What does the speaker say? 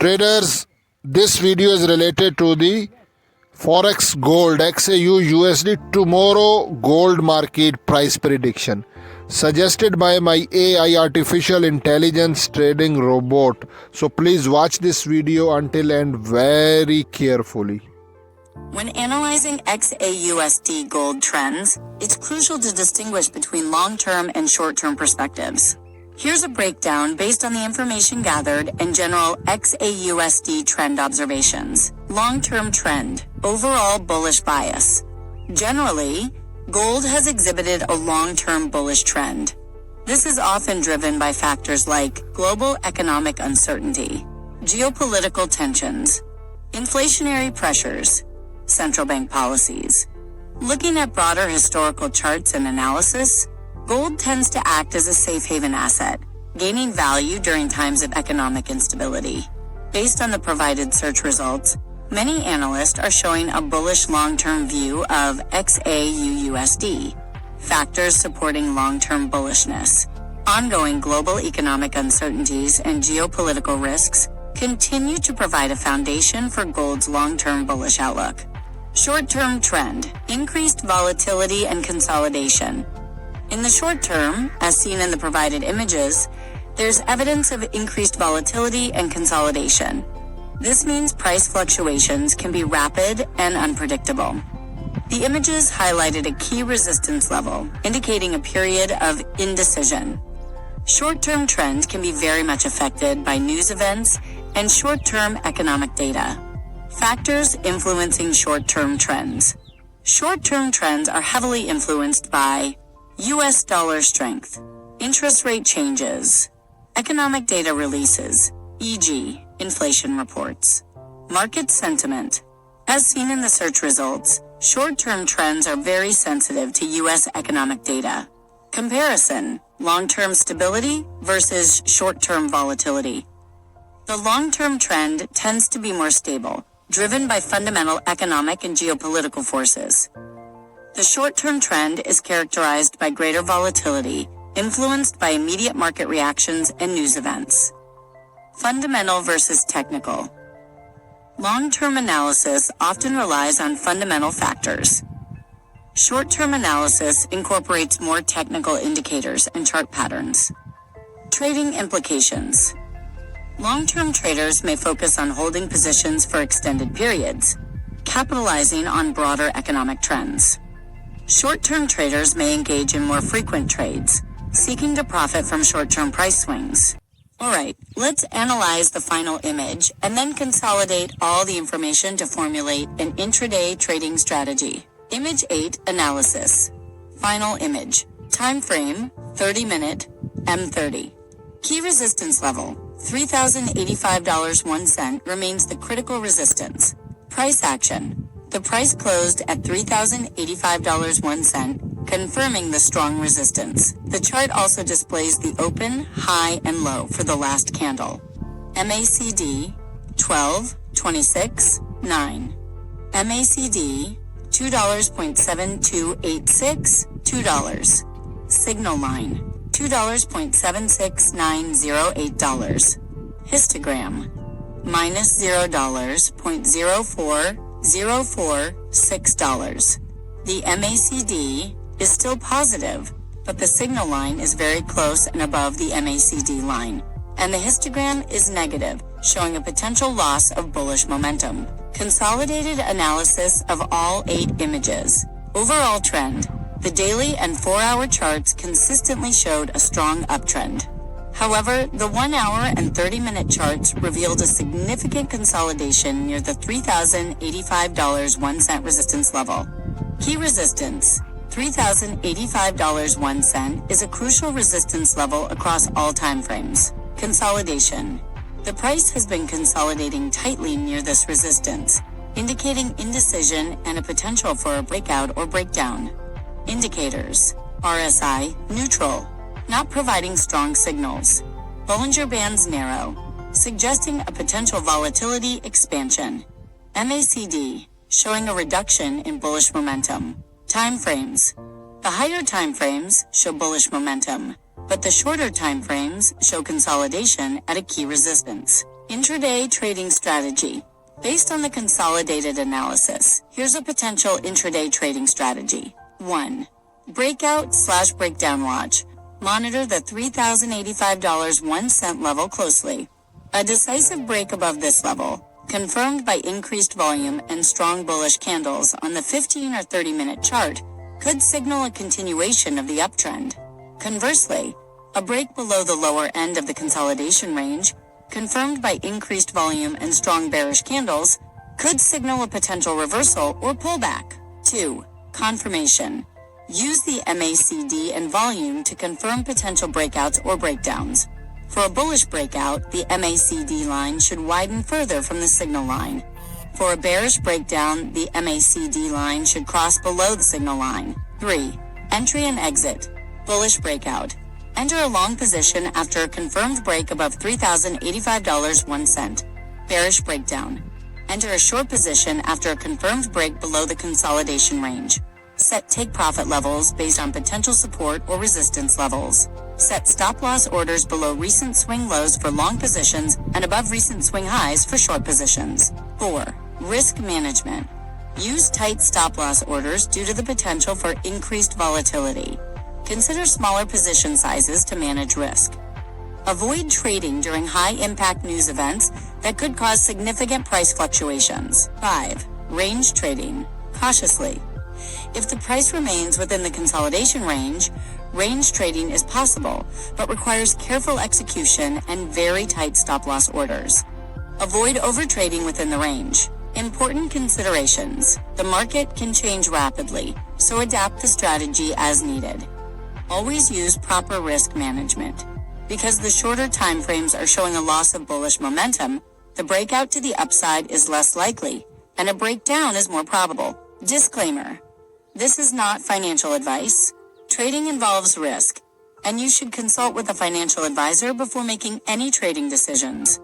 Traders, this video is related to the Forex Gold XAUUSD tomorrow gold market price prediction suggested by my AI artificial intelligence trading robot. So please watch this video until end very carefully. When analyzing XAUSD gold trends, it's crucial to distinguish between long-term and short-term perspectives. Here's a breakdown based on the information gathered and general XAUSD trend observations. Long-term trend, overall bullish bias. Generally, gold has exhibited a long-term bullish trend. This is often driven by factors like global economic uncertainty, geopolitical tensions, inflationary pressures, central bank policies. Looking at broader historical charts and analysis, gold tends to act as a safe haven asset, gaining value during times of economic instability. Based on the provided search results, many analysts are showing a bullish long-term view of XAUUSD. Factors supporting long-term bullishness. Ongoing global economic uncertainties and geopolitical risks continue to provide a foundation for gold's long-term bullish outlook. Short-term trend, increased volatility and consolidation. In the short term, as seen in the provided images, there's evidence of increased volatility and consolidation. This means price fluctuations can be rapid and unpredictable. The images highlighted a key resistance level, indicating a period of indecision. Short-term trend can be very much affected by news events and short-term economic data. Factors influencing short-term trends. Short-term trends are heavily influenced by U.S. dollar strength, interest rate changes, economic data releases, e.g., inflation reports, market sentiment. As seen in the search results, short-term trends are very sensitive to U.S. economic data. Comparison, long-term stability versus short-term volatility. The long-term trend tends to be more stable, driven by fundamental economic and geopolitical forces. The short-term trend is characterized by greater volatility, influenced by immediate market reactions and news events. Fundamental versus technical. Long-term analysis often relies on fundamental factors. Short-term analysis incorporates more technical indicators and chart patterns. Trading implications. Long-term traders may focus on holding positions for extended periods, capitalizing on broader economic trends. Short-term traders may engage in more frequent trades, seeking to profit from short-term price swings. Alright, let's analyze the final image and then consolidate all the information to formulate an intraday trading strategy. Image 8 Analysis. Final image. Time frame 30-minute M30. Key resistance level $3,085.01 remains the critical resistance. Price action. The price closed at $3,085.01, confirming the strong resistance. The chart also displays the open, high, and low for the last candle. MACD 12, 26, 9. MACD $2.7286, $2. Signal line $2.769088. Histogram minus $0, $0.0406. The MACD is still positive, but the signal line is very close and above the MACD line, and the histogram is negative, showing a potential loss of bullish momentum. Consolidated analysis of all 8 images. Overall trend. The daily and 4-hour charts consistently showed a strong uptrend. However, the 1-hour and 30-minute charts revealed a significant consolidation near the $3,085.01 resistance level. Key resistance. $3,085.01 is a crucial resistance level across all time frames. Consolidation. The price has been consolidating tightly near this resistance, indicating indecision and a potential for a breakout or breakdown. Indicators. RSI, neutral, not providing strong signals. Bollinger Bands narrow, suggesting a potential volatility expansion. MACD, showing a reduction in bullish momentum. Time frames. The higher time frames show bullish momentum. but the shorter time frames show consolidation at a key resistance. Intraday trading strategy. Based on the consolidated analysis, here's a potential intraday trading strategy. 1. Breakout/breakdown watch. Monitor the $3,085.01 level closely. A decisive break above this level, confirmed by increased volume and strong bullish candles on the 15 or 30-minute chart, could signal a continuation of the uptrend. Conversely, a break below the lower end of the consolidation range, confirmed by increased volume and strong bearish candles, could signal a potential reversal or pullback. 2. Confirmation. Use the MACD and volume to confirm potential breakouts or breakdowns. For a bullish breakout, the MACD line should widen further from the signal line. For a bearish breakdown, the MACD line should cross below the signal line. 3. Entry and exit. Bullish breakout. Enter a long position after a confirmed break above $3,085.01. Bearish breakdown. Enter a short position after a confirmed break below the consolidation range. Set take profit levels based on potential support or resistance levels. Set stop loss orders below recent swing lows for long positions and above recent swing highs for short positions. 4. Risk management. Use tight stop loss orders due to the potential for increased volatility. Consider smaller position sizes to manage risk. Avoid trading during high-impact news events that could cause significant price fluctuations. 5. Range trading. Cautiously. If the price remains within the consolidation range trading is possible, but requires careful execution and very tight stop-loss orders. Avoid overtrading within the range. Important considerations. The market can change rapidly, so adapt the strategy as needed. Always use proper risk management. Because the shorter time frames are showing a loss of bullish momentum, the breakout to the upside is less likely, and a breakdown is more probable. Disclaimer. This is not financial advice. Trading involves risk, and you should consult with a financial advisor before making any trading decisions.